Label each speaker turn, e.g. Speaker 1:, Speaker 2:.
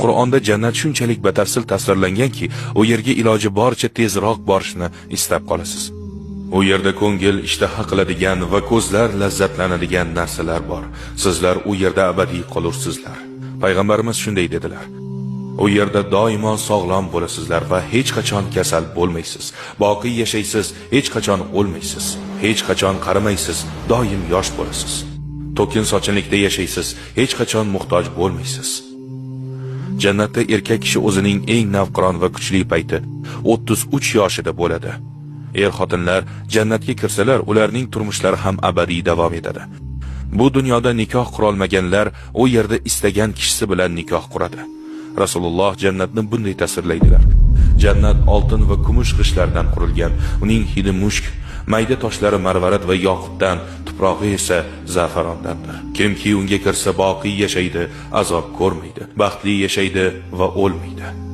Speaker 1: Qur'onda jannat shunchalik batafsil tasvirlanganki, u yerga iloji boricha tezroq borishni istab qolasiz. U yerda ko'ngil ishtaha qiladigan va ko'zlar lazzatlanadigan narsalar bor. Sizlar u yerda abadiy qolursizlar. Payg'ambarimiz shunday dedilar: u yerda doimo sog'lom bo'lasizlar va hech qachon kasal bo'lmaysiz. Boqiy yashaysiz, hech qachon o'lmaysiz. Hech qachon qarimaysiz, doim yosh bo'lasiz. To'kin sochinlikda yashaysiz, hech qachon muhtoj bo'lmaysiz. Jannatda erkak kishi o'zining eng navqiron va kuchli payti 33 yoshida bo'ladi. Er-xotinlar jannatga kirsalar, ularning turmushlari ham abadiy davom etadi. Bu dunyoda nikoh qurolmaganlar u yerda istagan kishisi bilan nikoh quradi. Rasululloh jannatni bunday tasvirlaydilar: jannat oltin va kumush g'ishtlardan qurilgan, uning hidi mushk, mayda toshlari marvarat va yoqutdan, tuprog'i esa za'farondandir. Kimki unga kirsa boqiy yashaydi, azob ko'rmaydi, baxtli yashaydi va o'lmaydi.